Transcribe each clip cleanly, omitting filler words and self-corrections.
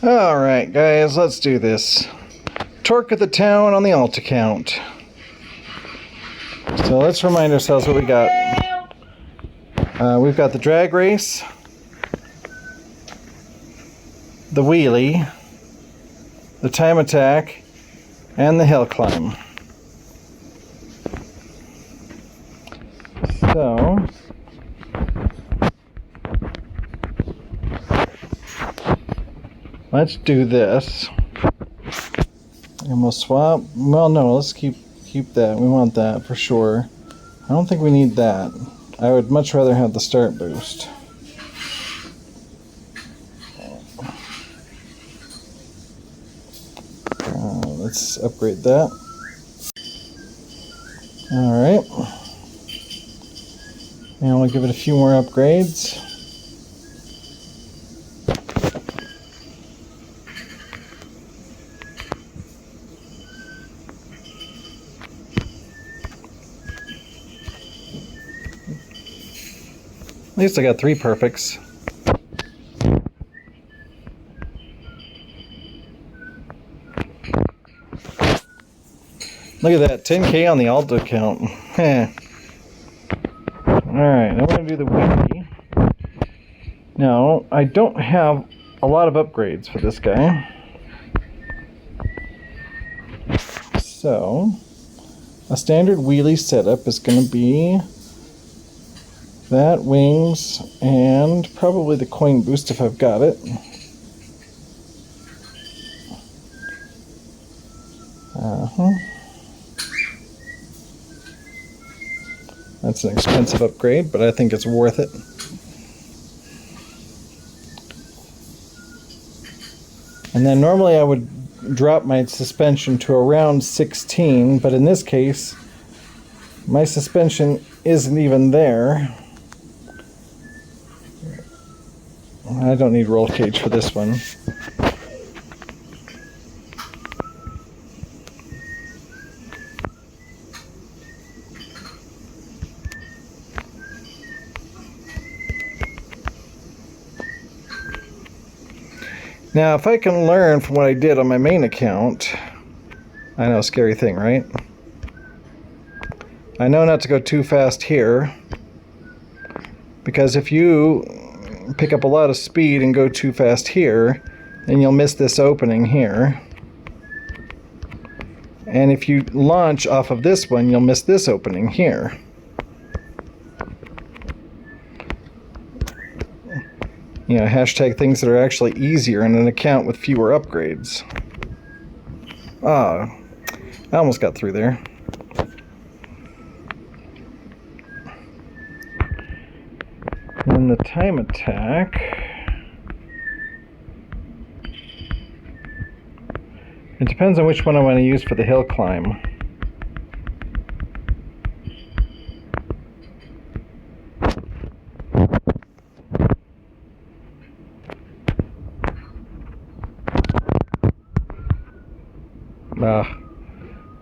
Alright guys, let's do this. Torque of the town on the alt account. So let's remind ourselves what we got. We've got the drag race, the wheelie, the time attack, and the hill climb. So let's do this. And we'll swap. Well, no, let's keep that. We want that for sure. I don't think we need that. I would much rather have the start boost. Let's upgrade that. Alright. And we'll give it a few more upgrades. At least I got 3 perfects. Look at that, 10K on the alt account. Alright, now we're going to do the wheelie. Now, I don't have a lot of upgrades for this guy. So, a standard wheelie setup is going to be that, wings, and probably the coin boost if I've got it. That's an expensive upgrade, but I think it's worth it. And then normally I would drop my suspension to around 16, but in this case, my suspension isn't even there. I don't need roll cage for this one. Now, if I can learn from what I did on my main account, I know, scary thing, right? I know not to go too fast here, because if you pick up a lot of speed and go too fast here, then you'll miss this opening here. And if you launch off of this one, you'll miss this opening here. You know, hashtag things that are actually easier in an account with fewer upgrades. Ah, I almost got through there. And the time attack. It depends on which one I want to use for the hill climb.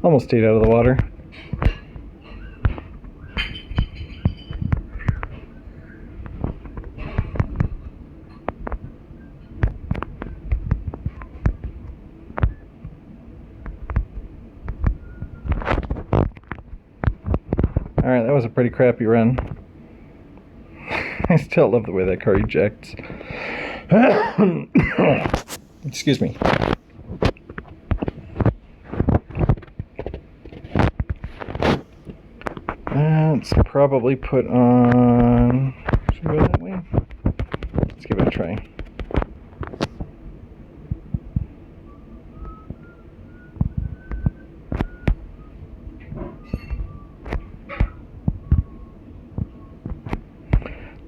Almost stayed out of the water. Alright, that was a pretty crappy run. I still love the way that car ejects. Excuse me. Let's probably put on... Should we go that way? Let's give it a try.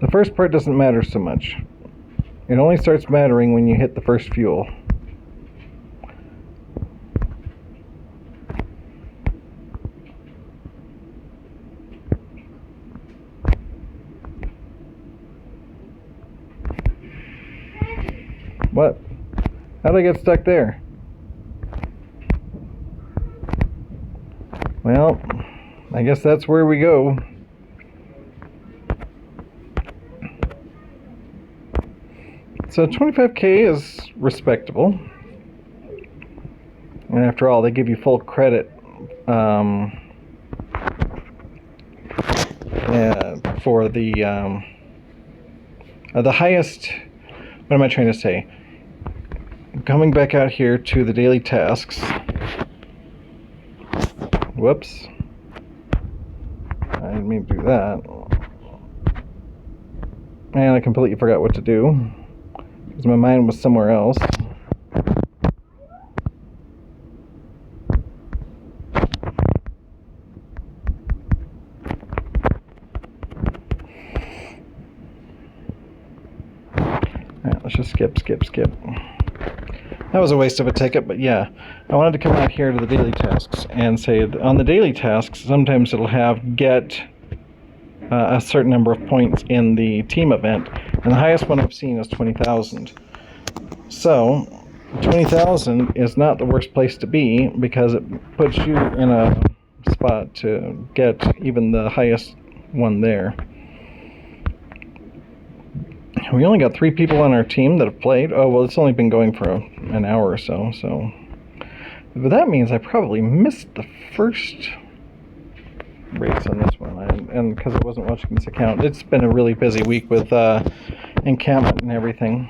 The first part doesn't matter so much. It only starts mattering when you hit the first fuel. What? How'd I get stuck there? Well, I guess that's where we go. So 25K is respectable. And after all, they give you full credit for the highest. What am I trying to say? Coming back out here to the daily tasks. Whoops. I didn't mean to do that. And I completely forgot what to do because my mind was somewhere else. Alright, let's just skip. That was a waste of a ticket, but yeah. I wanted to come out here to the daily tasks and say on the daily tasks, sometimes it'll have get a certain number of points in the team event, and the highest one I've seen is 20,000. So 20,000 is not the worst place to be because it puts you in a spot to get even the highest one there. We only got 3 people on our team that have played. Oh, well, it's only been going for an hour or so, but that means I probably missed the first race on this one, and because I wasn't watching this account. It's been a really busy week with encampment and everything.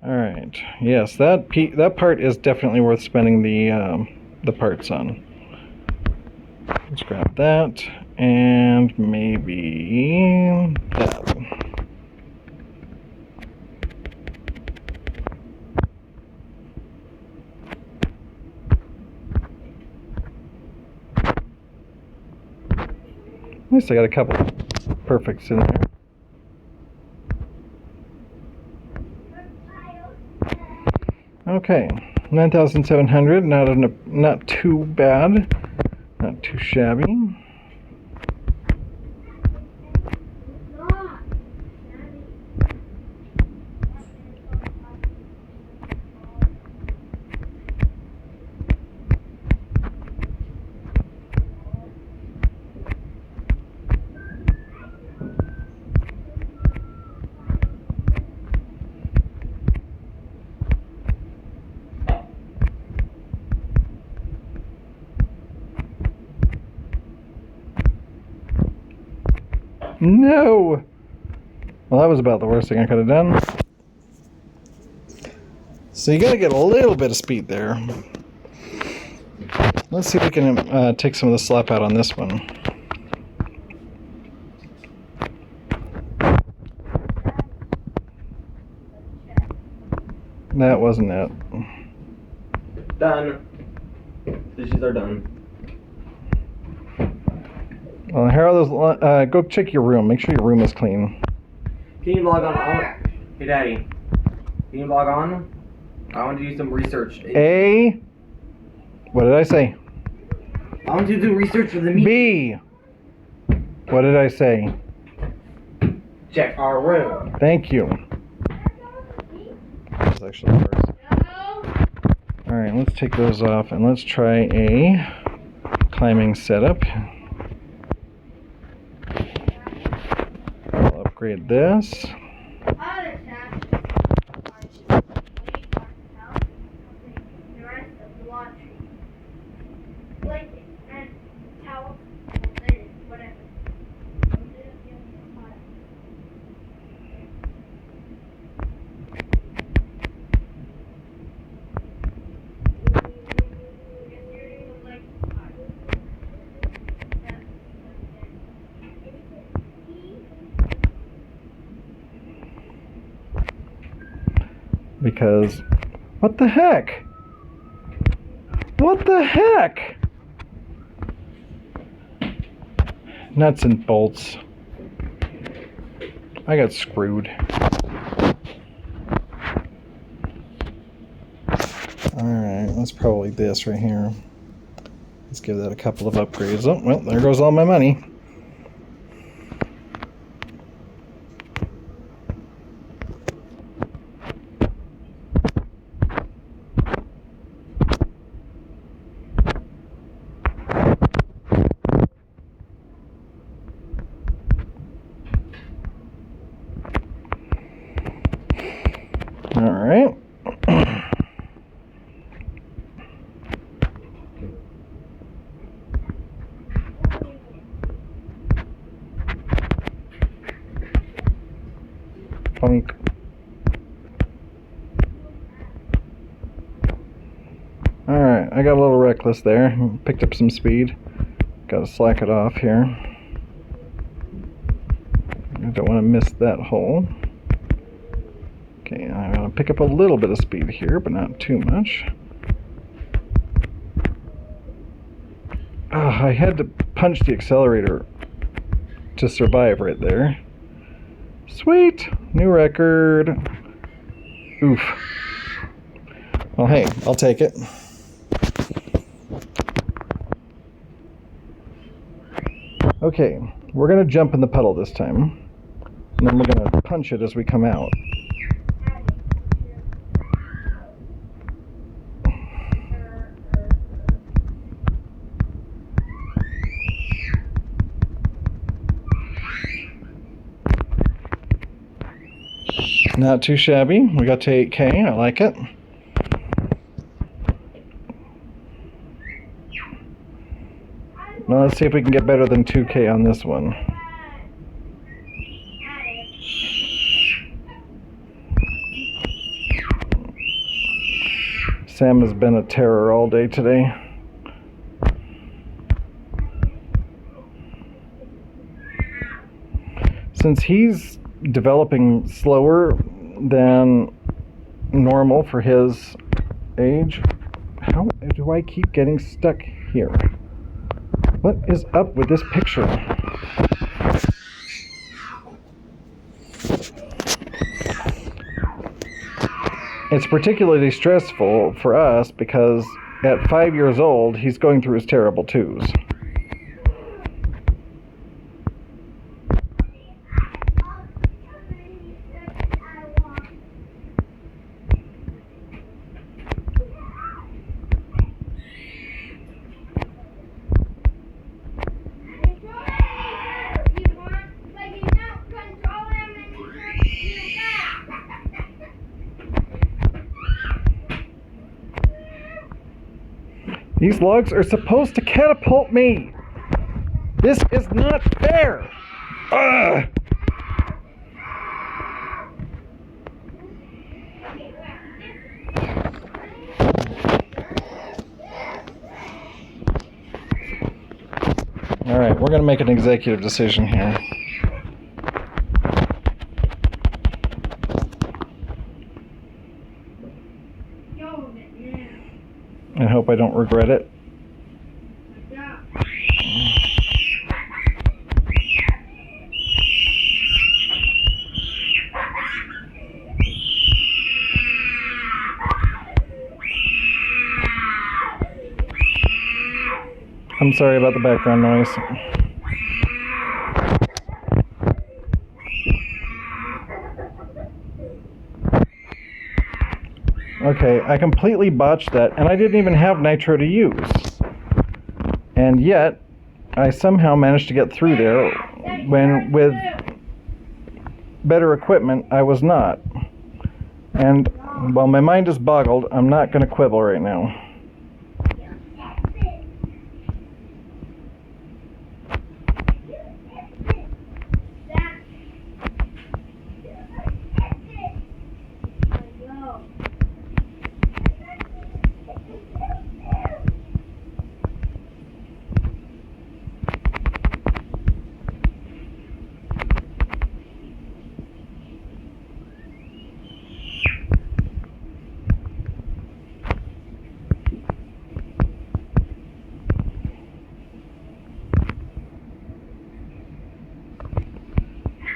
Alright, yes, that part is definitely worth spending the parts on. Let's grab that, and maybe that. At least I got a couple perfects in there. Okay, 9,700, not too bad, not too shabby. No! Well, that was about the worst thing I could have done. So you gotta get a little bit of speed there. Let's see if we can take some of the slap out on this one. That wasn't it. Done. Dishes are done. Well, here are those. Go check your room. Make sure your room is clean. Can you log on? Hey, Daddy. Can you log on? I want to do some research. What did I say? I want to do research for the meeting. B. What did I say? Check our room. Thank you. That's actually worse. Alright, let's take those off and let's try a climbing setup. I'll upgrade this. Because, what the heck? What the heck? Nuts and bolts. I got screwed. Alright, that's probably this right here. Let's give that a couple of upgrades. Oh, well, there goes all my money. Punk. Alright, I got a little reckless there. Picked up some speed. Gotta slack it off here. I don't want to miss that hole. Okay, I'm going to pick up a little bit of speed here, but not too much. I had to punch the accelerator to survive right there. Sweet! New record. Oof. Well, hey, I'll take it. Okay, we're going to jump in the puddle this time. And then we're going to punch it as we come out. Not too shabby. We got to 8K. I like it. Now let's see if we can get better than 2K on this one. Sam has been a terror all day today. Since he's developing slower than normal for his age, how do I keep getting stuck here? What is up with this picture? It's particularly stressful for us because at 5 years old, he's going through his terrible twos. These logs are supposed to catapult me. This is not fair. Ugh. All right, we're going to make an executive decision here. I hope I don't regret it. I'm sorry about the background noise. Okay, I completely botched that, and I didn't even have nitro to use. And yet, I somehow managed to get through there when with better equipment, I was not. And while my mind is boggled, I'm not going to quibble right now.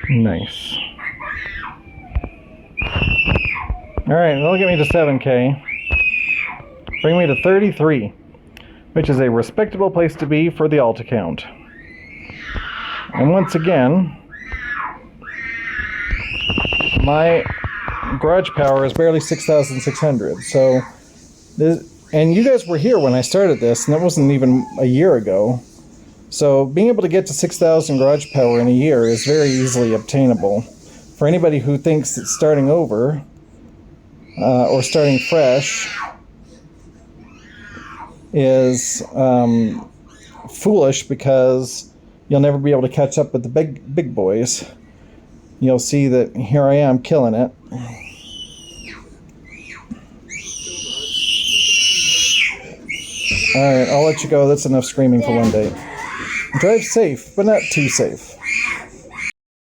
Nice. Alright, that'll get me to 7K. Bring me to 33, which is a respectable place to be for the alt account. And once again, my garage power is barely 6,600. So, and you guys were here when I started this, and that wasn't even a year ago. So being able to get to 6,000 garage power in a year is very easily obtainable. For anybody who thinks that starting over or starting fresh is foolish because you'll never be able to catch up with the big boys, you'll see that here I am killing it. Alright, I'll let you go. That's enough screaming for one day. Drive safe, but not too safe.